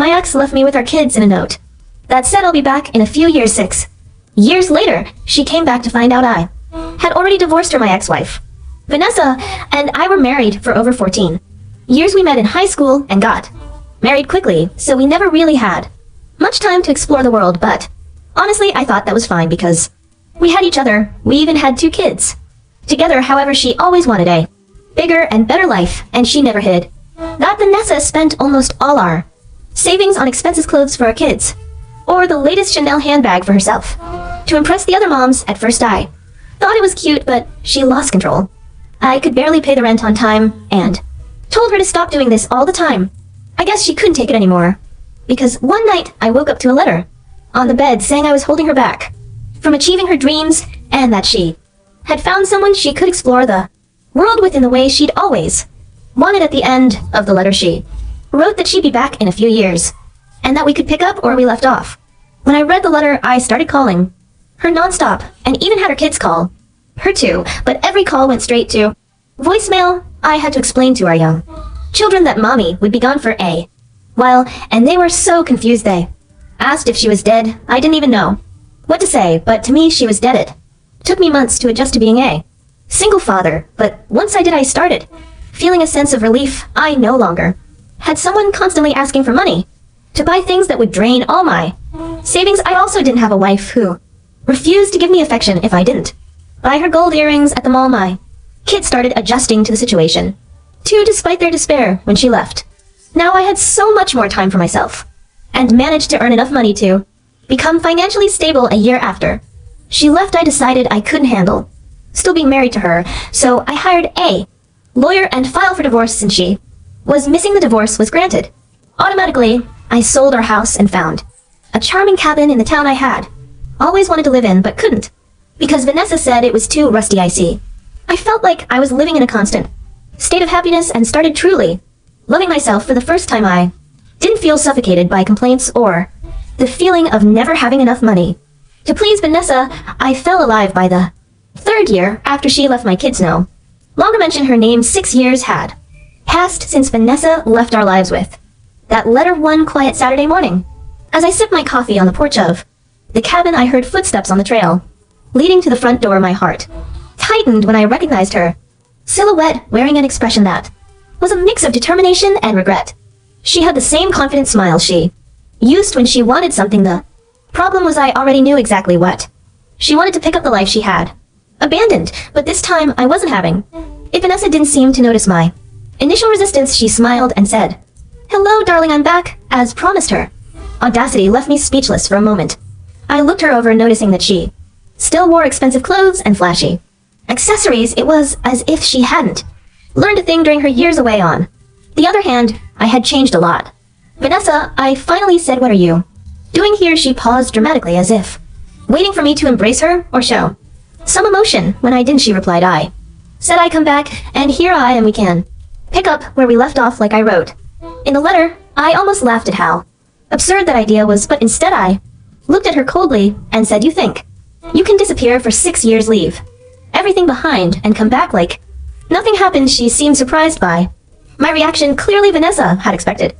My ex left me with our kids in a note that said I'll be back in a few years. 6 years later, she came back to find out I had already divorced her, my ex-wife. Vanessa and I were married for over 14 years. We met in high school and got married quickly, so we never really had much time to explore the world, but honestly, I thought that was fine because we had each other. We even had 2 kids together. However, she always wanted a bigger and better life, and she never hid that Vanessa spent almost all our savings on expensive clothes for our kids, or the latest Chanel handbag for herself, to impress the other moms. At first I thought it was cute, but she lost control. I could barely pay the rent on time, and told her to stop doing this all the time. I guess she couldn't take it anymore, because one night I woke up to a letter on the bed saying I was holding her back from achieving her dreams, and that she had found someone she could explore the world with in the way she'd always wanted. At the end of the letter, she wrote that she'd be back in a few years, and that we could pick up where we left off. When I read the letter, I started calling her nonstop, and even had her kids call her too, but every call went straight to voicemail. I had to explain to our young children that mommy would be gone for a while, and they were so confused. They asked if she was dead. I didn't even know what to say, but to me she was dead. It took me months to adjust to being a single father, but once I did, I started feeling a sense of relief. I no longer had someone constantly asking for money to buy things that would drain all my savings. I also didn't have a wife who refused to give me affection if I didn't buy her gold earrings at the mall. My kids started adjusting to the situation too, despite their despair when she left. Now I had so much more time for myself, and managed to earn enough money to become financially stable. A year after she left, I decided I couldn't handle still being married to her, so I hired a lawyer and filed for divorce. Since she was missing, the divorce was granted automatically. I sold our house and found a charming cabin in the town I had always wanted to live in, but couldn't because Vanessa said it was too rusty. I felt like I was living in a constant state of happiness and started truly loving myself for the first time. I didn't feel suffocated by complaints or the feeling of never having enough money to please Vanessa. I fell alive by the 3rd year after she left. My kids no longer mention her name. 6 years had passed since Vanessa left our lives with that letter. One quiet Saturday morning, as I sipped my coffee on the porch of the cabin, I heard footsteps on the trail leading to the front door. My heart tightened when I recognized her silhouette, wearing an expression that was a mix of determination and regret. She had the same confident smile she used when she wanted something. The problem was I already knew exactly what she wanted: to pick up the life she had abandoned, but this time I wasn't having it. Vanessa didn't seem to notice my initial resistance. She smiled and said, "Hello, darling, I'm back," as promised. Her audacity left me speechless for a moment. I looked her over, noticing that she still wore expensive clothes and flashy accessories. It was as if she hadn't learned a thing during her years away. On the other hand, I had changed a lot. "Vanessa," I finally said, "what are you doing here?" She paused dramatically, as if waiting for me to embrace her or show some emotion. When I didn't, she replied, "I said I come back, and here I am. We can pick up where we left off, like I wrote in the letter." I almost laughed at how absurd that idea was, but instead I looked at her coldly and said, "You think you can disappear for 6 years, leave everything behind, and come back like nothing happened?" She seemed surprised by my reaction. Clearly Vanessa had expected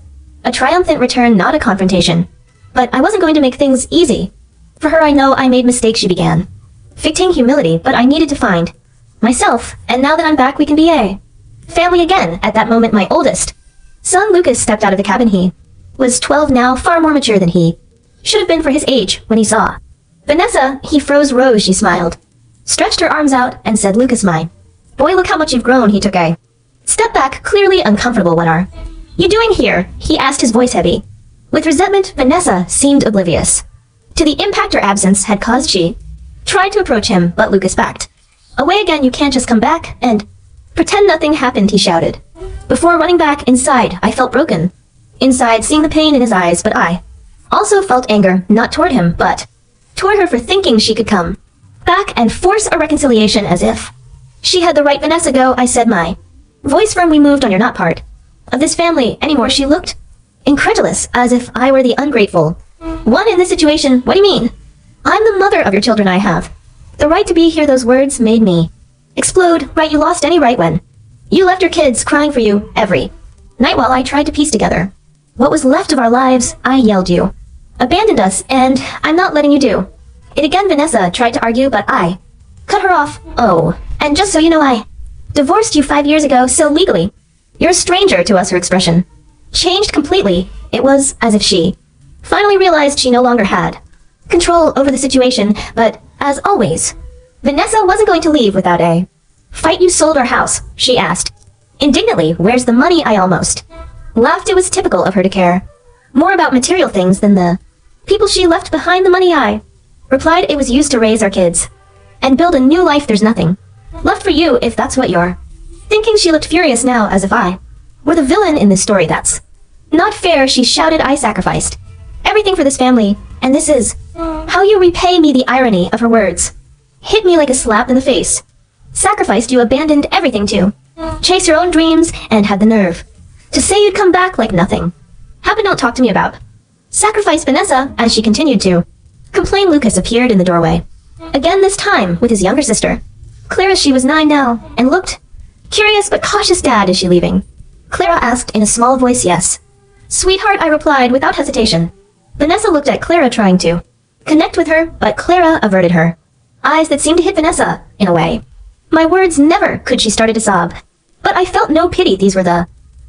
a triumphant return, not a confrontation. But I wasn't going to make things easy for her. I know I made mistakes. She began feigning humility, but I needed to find myself, and now that I'm back, we can be a family again. At that moment, my oldest son Lucas stepped out of the cabin. He was 12 now, far more mature than he should have been for his age. When he saw Vanessa, he froze. "Rose," she smiled, stretched her arms out, and said, "Lucas, my boy, look how much you've grown." He took a step back, clearly uncomfortable. "What are you doing here?" he asked, his voice heavy with resentment. Vanessa seemed oblivious to the impact her absence had caused. She tried to approach him, but Lucas backed away again. "You can't just come back and pretend nothing happened," he shouted. Before running back inside, I felt broken inside, seeing the pain in his eyes, but I also felt anger, not toward him, but toward her for thinking she could come back and force a reconciliation as if she had the right. "Vanessa, go," I said, my voice firm. "We moved on. You're not part of this family anymore." She looked incredulous, as if I were the ungrateful one in this situation. "What do you mean? I'm the mother of your children. I have the right to be here." Those words made me explode. "Right, you lost any right when you left your kids crying for you every night while I tried to piece together What was left of our lives, I yelled you. Abandoned us, and I'm not letting you do. It again. Vanessa tried to argue, but I cut her off. Oh, and just so you know, I divorced you 5 years ago, so legally. You're a stranger to us, her expression changed completely. It was as if she finally realized she no longer had control over the situation, but as always, Vanessa wasn't going to leave without a fight. You sold our house, she asked. Indignantly, where's the money? I almost laughed. It was typical of her to care more about material things than the people she left behind. The money, I replied, it was used to raise our kids and build a new life. There's nothing left for you if that's what you're thinking. She looked furious now, as if I were the villain in this story. That's not fair, she shouted. I sacrificed everything for this family, and this is how you repay me. The irony of her words hit me like a slap in the face. Sacrificed? You abandoned everything to chase your own dreams and had the nerve to say you'd come back like nothing happened. Don't talk to me about sacrifice, Vanessa. As she continued to complain, Lucas appeared in the doorway again, this time with his younger sister, Clara. She was 9 now and looked curious but cautious. Dad, is she leaving? Clara asked in a small voice. Yes, sweetheart, I replied without hesitation. Vanessa looked at Clara, trying to connect with her, but Clara averted her eyes that seemed to hit Vanessa in a way. My words never could. She started to sob, but I felt no pity. These were the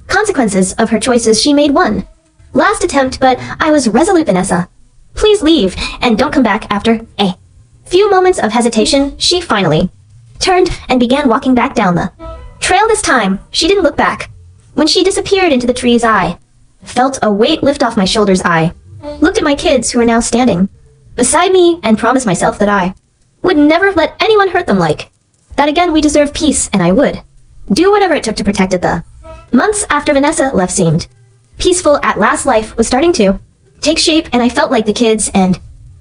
consequences of her choices. She made one last attempt, but I was resolute. Vanessa, please leave and don't come back. After a few moments of hesitation, she finally turned and began walking back down the trail. This time, she didn't look back. When she disappeared into the trees, I felt a weight lift off my shoulders. I looked at my kids, who were now standing beside me, and promised myself that I would never let anyone hurt them. Like that again. We deserve peace, and I would do whatever it took to protect it. The months after Vanessa left seemed peaceful. At last, life was starting to take shape, and I felt like the kids and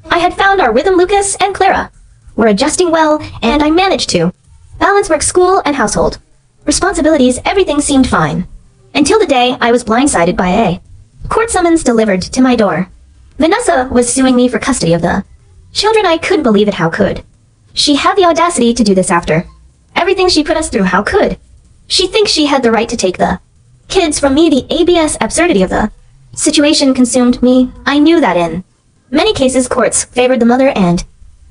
I had found our rhythm. Lucas and Clara were adjusting well, and I managed to balance work, school, and household responsibilities. Everything seemed fine until the day I was blindsided by a court summons delivered to my door. Vanessa was suing me for custody of the children. I couldn't believe it. How could she have the audacity to do this after everything she put us through? How could she think she had the right to take the kids from me? The ABS absurdity of the situation consumed me. I knew that in many cases courts favored the mother, and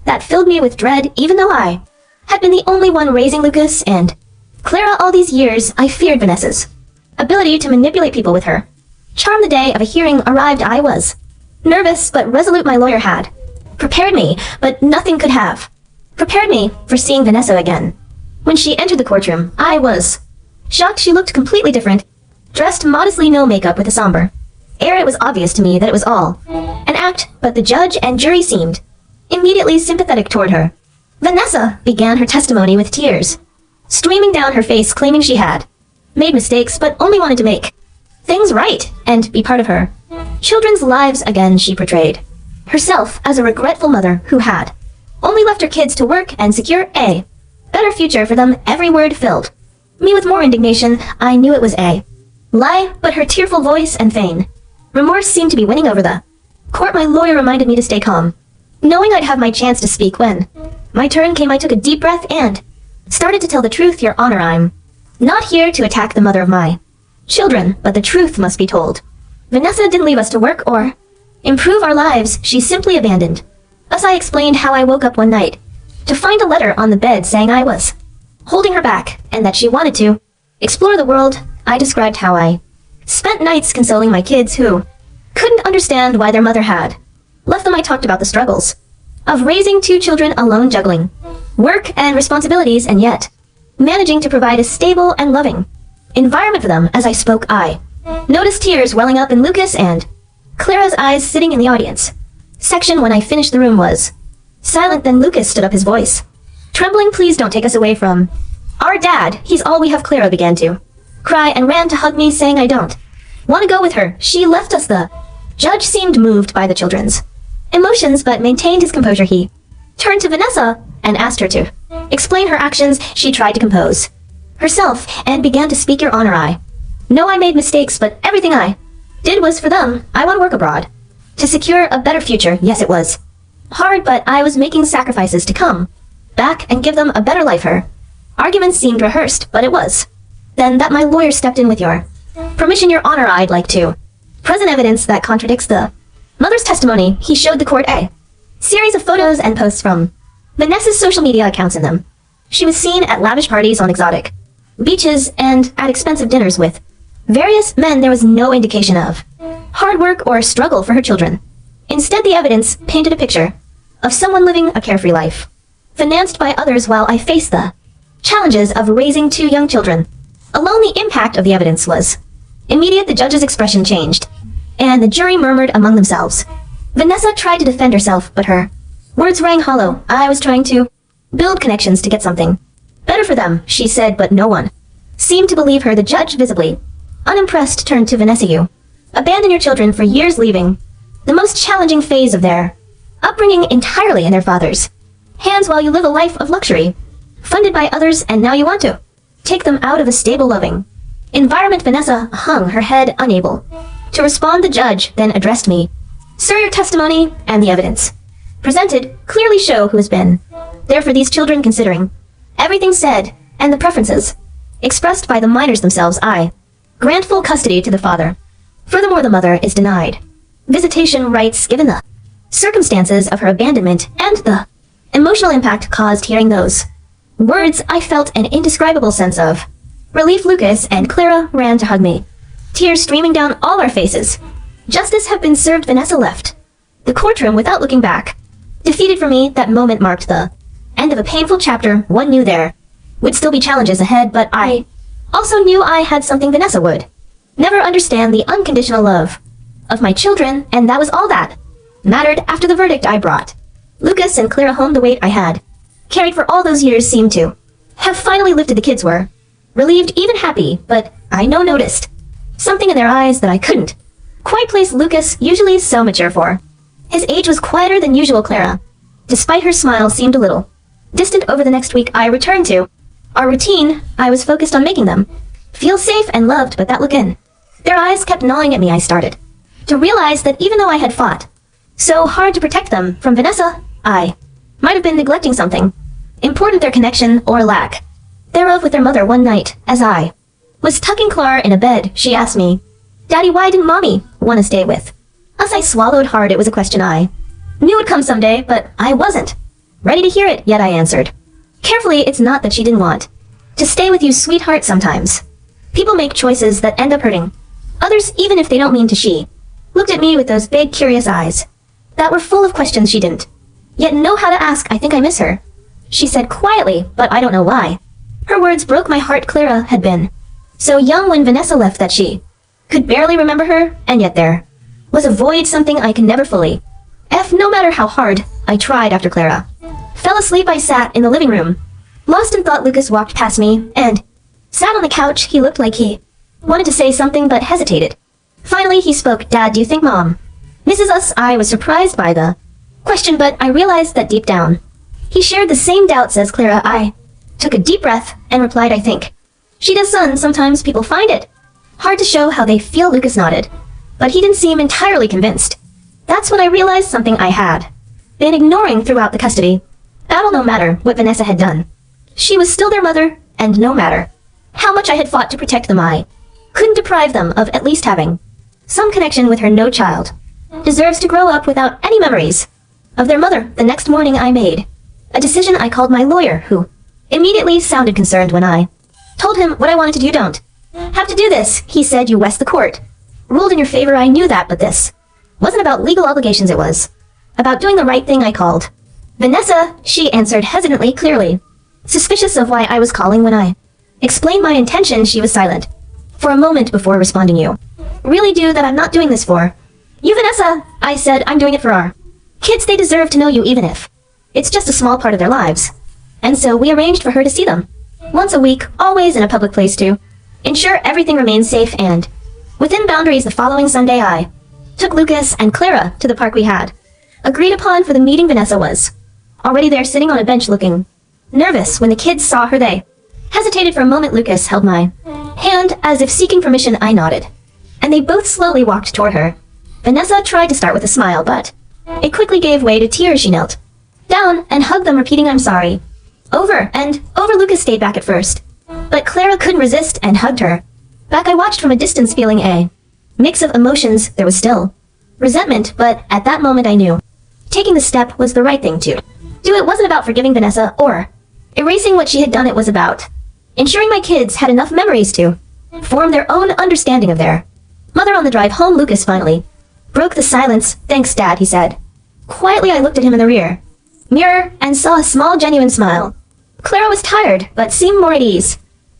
that filled me with dread. Even though I had been the only one raising Lucas and Clara all these years, I feared Vanessa's ability to manipulate people with her charm. The day of a hearing arrived. I was nervous but resolute. My lawyer had prepared me, but nothing could have prepared me for seeing Vanessa again. When she entered the courtroom, I was shocked. She looked completely different, dressed modestly, no makeup, with a somber air. It was obvious to me that it was all an act, but the judge and jury seemed immediately sympathetic toward her. Vanessa began her testimony with tears streaming down her face, claiming she had made mistakes but only wanted to make things right and be part of her children's lives again. She portrayed herself as a regretful mother who had only left her kids to work and secure a better future for them. Every word filled me with more indignation. I knew it was a lie, but her tearful voice and vain remorse seemed to be winning over the court. My lawyer reminded me to stay calm, knowing I'd have my chance to speak. When my turn came, I took a deep breath and started to tell the truth. Your Honor, I'm not here to attack the mother of my children, but the truth must be told. Vanessa didn't leave us to work or improve our lives. She simply abandoned us. I explained how I woke up one night to find a letter on the bed saying I was holding her back and that she wanted to explore the world. I described how I spent nights consoling my kids who couldn't understand why their mother had left them. I talked about the struggles of raising 2 children alone, juggling work and responsibilities, and yet managing to provide a stable and loving environment for them. As I spoke, I noticed tears welling up in Lucas and Clara's eyes. Sitting in the audience section when I finished, the room was silent. Then Lucas stood up, his voice trembling. Please don't take us away from our dad. He's all we have. Clara began to cry and ran to hug me, saying I don't want to go with her. She left us. The judge seemed moved by the children's emotions but maintained his composure. He turned to Vanessa and asked her to explain her actions. She tried to compose herself and began to speak. Your Honor, I know I made mistakes, but everything I did was for them. I want to work abroad to secure a better future. Yes, it was hard, but I was making sacrifices to come back and give them a better life. Her arguments seemed rehearsed, but it was then that my lawyer stepped in. With your permission, Your Honor, I'd like to present evidence that contradicts the mother's testimony. He showed the court a series of photos and posts from Vanessa's social media accounts in them. She was seen at lavish parties on exotic beaches and at expensive dinners with various men there was no indication of hard work or struggle for her children. Instead, the evidence painted a picture of someone living a carefree life, financed by others while I faced the challenges of raising 2 young children. Alone, the impact of the evidence was immediate. The judge's expression changed, and the jury murmured among themselves. Vanessa tried to defend herself, but her words rang hollow. I was trying to build connections to get something better for them, she said, but no one seemed to believe her. The judge, visibly unimpressed, turned to Vanessa. You abandon your children for years, leaving the most challenging phase of their upbringing entirely in their father's hands while you live a life of luxury, funded by others, and now you want to take them out of a stable, loving environment. Vanessa hung her head, unable to respond. The judge then addressed me. Sir, your testimony and the evidence presented clearly show who has been there for these children. Considering everything said and the preferences expressed by the minors themselves, I grant full custody to the father. Furthermore, the mother is denied visitation rights given the circumstances of her abandonment and the emotional impact caused. Hearing those words, I felt an indescribable sense of relief. Lucas and Clara ran to hug me, tears streaming down all our faces. Justice had been served. Vanessa left the courtroom without looking back. Defeated. For me, that moment marked the end of a painful chapter. One knew there would still be challenges ahead, but I also knew I had something Vanessa would never understand: the unconditional love of my children, and that was all that mattered. After the verdict, I brought Lucas and Clara home. The weight I had carried for all those years seemed to have finally lifted. The kids were relieved, even happy, but I noticed something in their eyes that I couldn't quite place. Lucas, usually so mature for his age, was quieter than usual. Clara, despite her smile, seemed a little distant. Over the next week, I returned to our routine. I was focused on making them feel safe and loved, but that look in their eyes kept gnawing at me. I started to realize that even though I had fought so hard to protect them from Vanessa, I might have been neglecting something important: their connection, or lack thereof, with their mother. One night, as I was tucking Clara in a bed, she asked me, "Daddy, why didn't Mommy want to stay with us?" I swallowed hard. It was a question I knew would come someday, but I wasn't ready to hear it yet. I answered carefully, "It's not that she didn't want to stay with you, sweetheart. Sometimes people make choices that end up hurting others, even if they don't mean to." She looked at me with those big, curious eyes that were full of questions she didn't yet know how to ask. "I think I miss her," she said quietly, "but I don't know why." Her words broke my heart. Clara had been so young when Vanessa left that she could barely remember her, and yet there was a void, something I can never fully no matter how hard I tried. After Clara fell asleep, I sat in the living room, lost in thought. Lucas walked past me and sat on the couch. He looked like he wanted to say something but hesitated. Finally, he spoke. "Dad, do you think Mom misses us?" I was surprised by the question, but I realized that deep down he shared the same doubts as Clara. I took a deep breath and replied, "I think she does, son. Sometimes people find it hard to show how they feel." Lucas nodded, but he didn't seem entirely convinced. That's when I realized something I had been ignoring throughout the custody battle. No matter what Vanessa had done, she was still their mother, and no matter how much I had fought to protect them, I couldn't deprive them of at least having some connection with her. No child deserves to grow up without any memories of their mother. The next morning, I made a decision. I called my lawyer, who immediately sounded concerned when I told him what I wanted to do. "Don't have to do this," he said. "You West, the court ruled in your favor." I knew that, but this wasn't about legal obligations. It was about doing the right thing. I called Vanessa. She answered hesitantly, clearly suspicious of why I was calling. When I explained my intention, she was silent for a moment before responding. "You really do that? I'm not doing this for you, Vanessa," I said. "I'm doing it for our kids. They deserve to know you, even if it's just a small part of their lives." And so we arranged for her to see them once a week, always in a public place, to ensure everything remained safe and within boundaries. The following Sunday, I took Lucas and Clara to the park we had agreed upon for the meeting. Vanessa was already there, sitting on a bench, looking nervous. When the kids saw her, they hesitated for a moment. Lucas held my hand as if seeking permission. I nodded, and they both slowly walked toward her. Vanessa tried to start with a smile, but it quickly gave way to tears. She knelt down and hugged them, repeating, "I'm sorry," over and over. Lucas stayed back at first, but Clara couldn't resist and hugged her back. I watched from a distance, feeling a Mix of emotions there was still. Resentment, but at that moment I knew. Taking the step was the right thing to do. It wasn't about forgiving Vanessa or erasing what she had done. It was about ensuring my kids had enough memories to form their own understanding of their mother. On the drive home, Lucas finally broke the silence. "Thanks, Dad," he said. Quietly, I looked at him in the rear mirror and saw a small, genuine smile. Clara was tired, but seemed more at ease.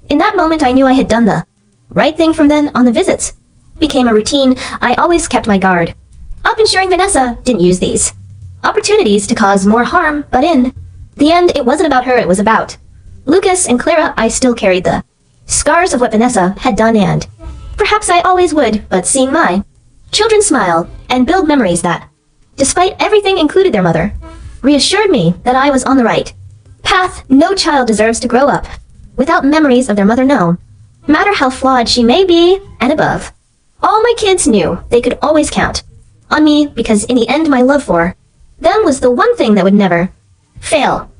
In that moment, I knew I had done the right thing. From then on, the visits became a routine. I always kept my guard up, ensuring Vanessa didn't use these opportunities to cause more harm, but in the end, it wasn't about her, it was about Lucas and Clara. I still carried the scars of what Vanessa had done, and perhaps I always would, but seeing my children smile and build memories that, despite everything, included their mother, reassured me that I was on the right path. No child deserves to grow up without memories of their mother, no matter how flawed she may be, and above all, my kids knew they could always count on me, because in the end, my love for them was the one thing that would never fail.